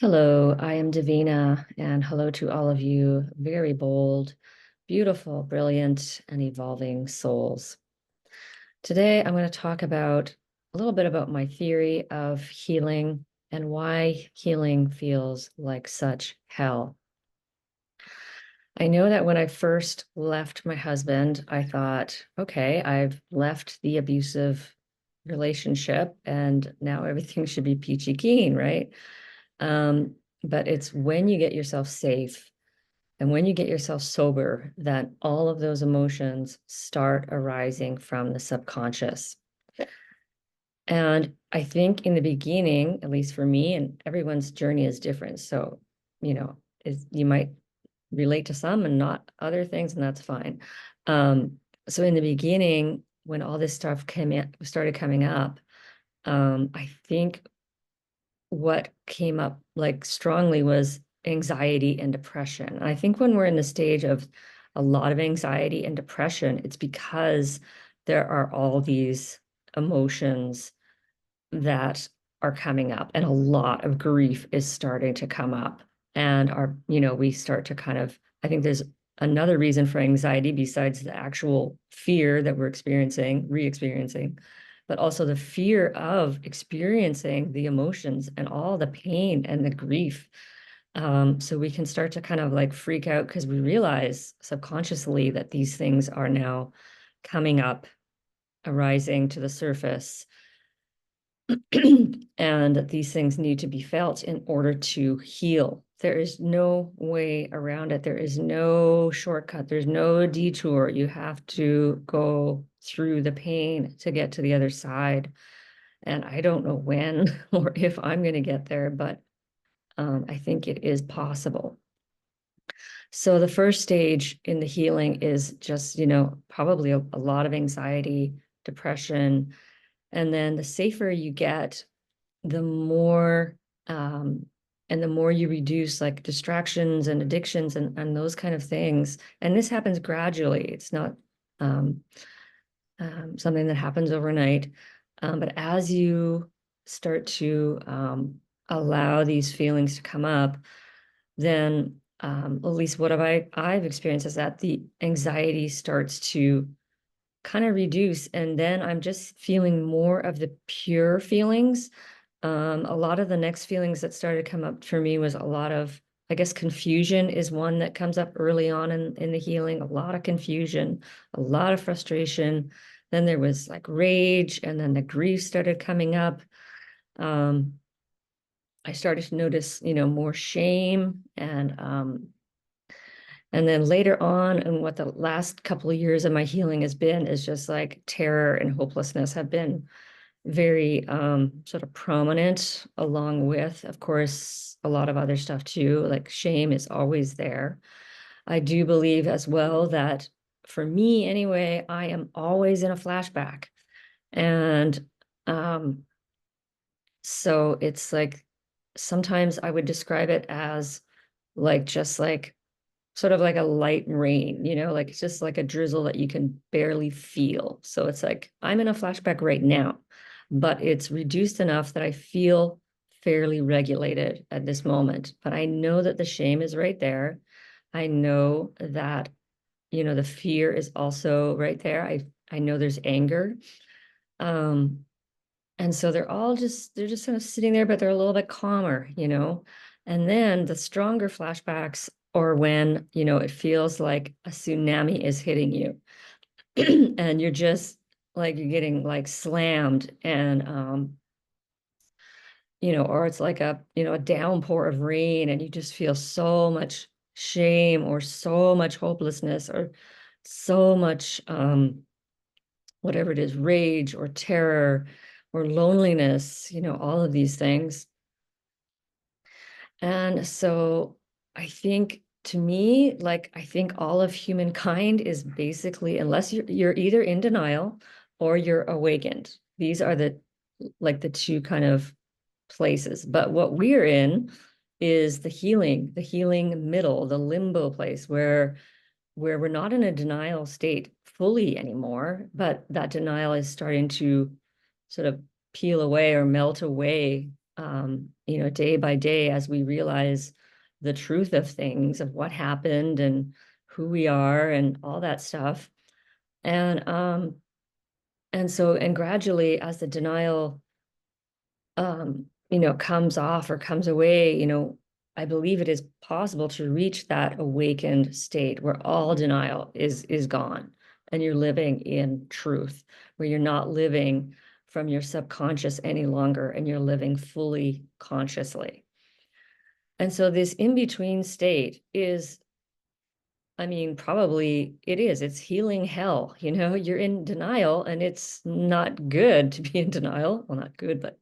Hello, I am Davina, and hello to all of you, very bold, beautiful, brilliant, and evolving souls. Today, I'm going to talk about a little bit about my theory of healing and why healing feels like such hell. I know that when I first left my husband, I thought, okay, I've left the abusive relationship and now everything should be peachy keen, right? But it's when you get yourself safe and when you get yourself sober that all of those emotions start arising from the subconscious. And I think in the beginning, at least for me, and everyone's journey is different. So, you might relate to some and not other things, and that's fine. So in the beginning, when all this stuff started coming up, I think what came up like strongly was anxiety and depression. And I think when we're in the stage of a lot of anxiety and depression, it's because there are all these emotions that are coming up, and a lot of grief is starting to come up. And we start to kind of, I think there's another reason for anxiety besides the actual fear that we're re-experiencing, but also the fear of experiencing the emotions and all the pain and the grief. So we can start to kind of like freak out because we realize subconsciously that these things are now coming up, arising to the surface, and that these things need to be felt in order to heal. There is no way around it. There is no shortcut. There's no detour. You have to go through the pain to get to the other side. And I don't know when or if I'm going to get there, but I think it is possible. So the first stage in the healing is just, probably a lot of anxiety, depression. And then the safer you get, the more and the more you reduce like distractions and addictions and those kind of things. And this happens gradually. It's not um, something that happens overnight. But as you start to allow these feelings to come up, then at least what I've experienced is that the anxiety starts to kind of reduce, and then I'm just feeling more of the pure feelings. A lot of the next feelings that started to come up for me was a lot of, I guess, confusion is one that comes up early on in the healing, a lot of confusion, a lot of frustration. Then there was like rage, and then the grief started coming up. Um, I started to notice, more shame and then later on, and what the last couple of years of my healing has been is just like terror and hopelessness have been very sort of prominent, along with, of course, a lot of other stuff too. Like shame is always there. I do believe as well that for me anyway, I am always in a flashback. And um, so it's like sometimes I would describe it as like just like sort of like a light rain, like it's just like a drizzle that you can barely feel. So it's like I'm in a flashback right now, but it's reduced enough that I feel fairly regulated at this moment. But I know that the shame is right there. I know that, the fear is also right there. I know there's anger. Um, and so they're just kind of sitting there, but they're a little bit calmer. And then the stronger flashbacks or when, it feels like a tsunami is hitting you and you're just like you're getting like slammed and or it's like a downpour of rain and you just feel so much shame or so much hopelessness or so much whatever it is, rage or terror or loneliness, all of these things. And so I think to me, like, I think all of humankind is basically, unless you're either in denial or you're awakened. These are the two kind of places. But what we're in is the healing middle, the limbo place where we're not in a denial state fully anymore, but that denial is starting to sort of peel away or melt away day by day as we realize the truth of things, of what happened and who we are and all that stuff. And gradually as the denial comes off or comes away, I believe it is possible to reach that awakened state where all denial is gone and you're living in truth, where you're not living from your subconscious any longer and you're living fully consciously. And so this in-between state is, I mean, probably it's healing hell. You're in denial and it's not good to be in denial. Well, not good, but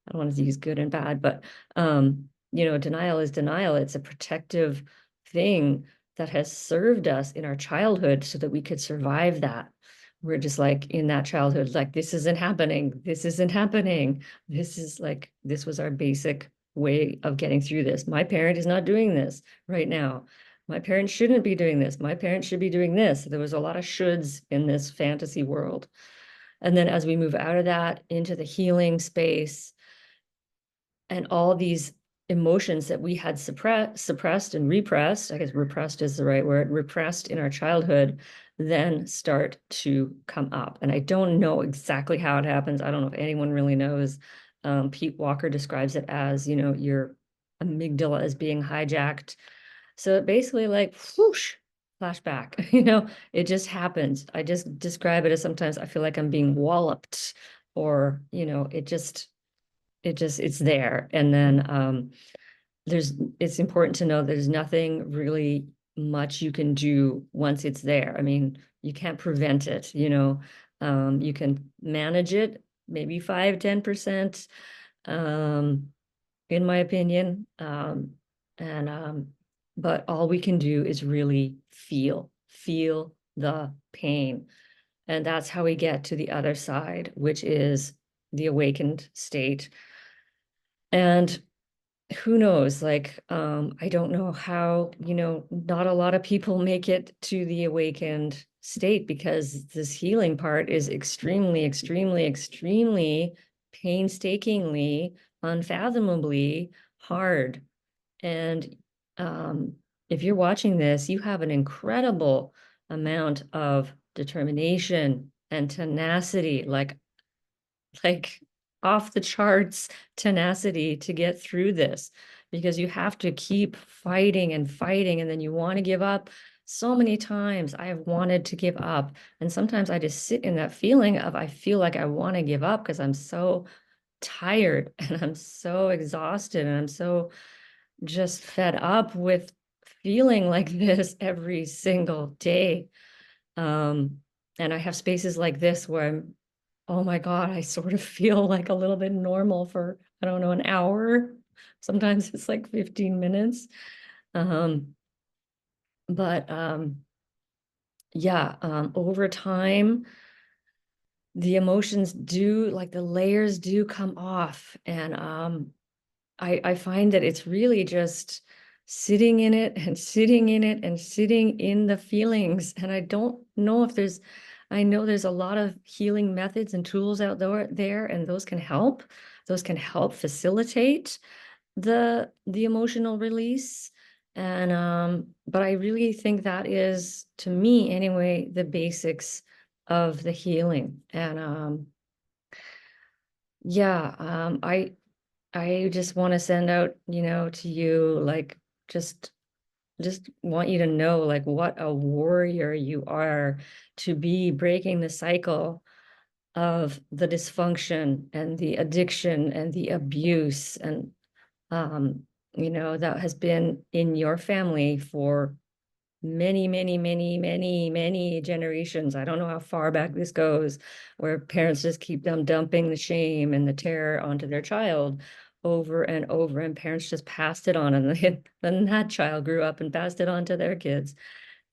I don't want to use good and bad, but denial is denial. It's a protective thing that has served us in our childhood so that we could survive that. We're just like in that childhood, like, this isn't happening. This isn't happening. This was our basic way of getting through this. My parent is not doing this right now. My parents shouldn't be doing this. My parents should be doing this. There was a lot of shoulds in this fantasy world. And then as we move out of that into the healing space, and all these emotions that we had suppressed and repressed, I guess repressed is the right word, repressed in our childhood, then start to come up. And I don't know exactly how it happens. I don't know if anyone really knows. Pete Walker describes it as, your amygdala is being hijacked. So it basically like whoosh, flashback, it just happens. I just describe it as sometimes I feel like I'm being walloped or, it's there. And then it's important to know there's nothing really much you can do once it's there. I mean, you can't prevent it, you can manage it, maybe 5-10%, in my opinion. But all we can do is really feel the pain. And that's how we get to the other side, which is the awakened state. And who knows, I don't know how, not a lot of people make it to the awakened state because this healing part is extremely, extremely, extremely painstakingly, unfathomably hard. And if you're watching this, you have an incredible amount of determination and tenacity, like off the charts tenacity to get through this, because you have to keep fighting and fighting, and then you want to give up. So many times I have wanted to give up, and sometimes I just sit in that feeling of I feel like I want to give up because I'm so tired and I'm so exhausted and I'm so just fed up with feeling like this every single day. And I have spaces like this where I'm, oh my God, I sort of feel like a little bit normal for, I don't know, an hour. Sometimes it's like 15 minutes. Over time, the emotions do, like the layers do come off. And I find that it's really just sitting in it and sitting in it and sitting in the feelings. And I don't know if I know there's a lot of healing methods and tools out there, and those can help. Those can help facilitate the emotional release. And but I really think that is, to me anyway, the basics of the healing. And I just want to send out, to you, like, just want you to know, like, what a warrior you are to be breaking the cycle of the dysfunction and the addiction and the abuse and that has been in your family for many, many, many, many, many generations. I don't know how far back this goes, where parents just keep them dumping the shame and the terror onto their child over and over, and parents just passed it on, and then that child grew up and passed it on to their kids.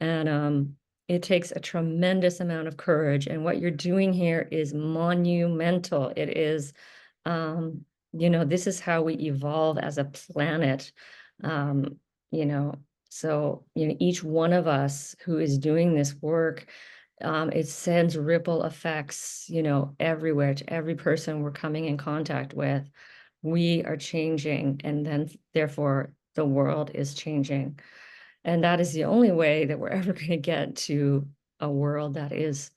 And it takes a tremendous amount of courage, and what you're doing here is monumental. It is, this is how we evolve as a planet. um, you know, so, each one of us who is doing this work, it sends ripple effects, everywhere to every person we're coming in contact with. we are changing, and then therefore the world is changing. And that is the only way that we're ever going to get to a world that is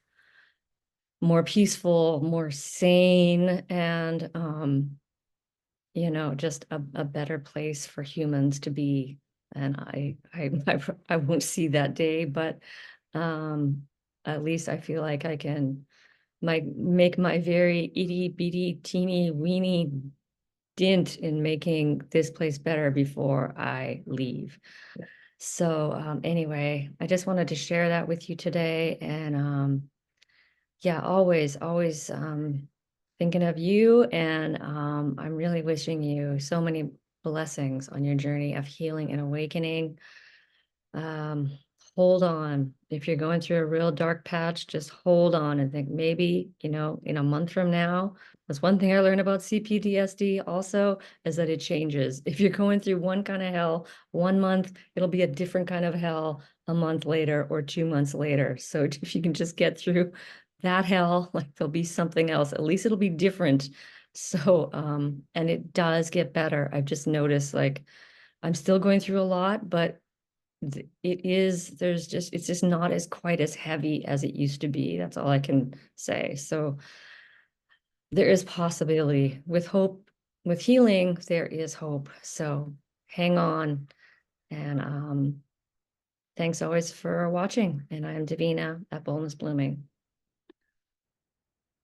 more peaceful, more sane, and just a better place for humans to be. And I won't see that day, but at least I feel like I can make my very itty bitty teeny weeny dint in making this place better before I leave. So anyway, I just wanted to share that with you today. And yeah, always thinking of you. And I'm really wishing you so many blessings on your journey of healing and awakening. Um, Hold on. If you're going through a real dark patch, just hold on and think maybe, in a month from now. That's one thing I learned about C-PTSD also, is that it changes. If you're going through one kind of hell 1 month, it'll be a different kind of hell a month later or 2 months later. So if you can just get through that hell, like there'll be something else. At least it'll be different. So, and it does get better. I've just noticed, like, I'm still going through a lot, but it's just not as quite as heavy as it used to be. That's all I can say. So there is possibility with hope, with healing, there is hope. So hang on. And thanks always for watching. And I'm Davina at Boldness Blooming.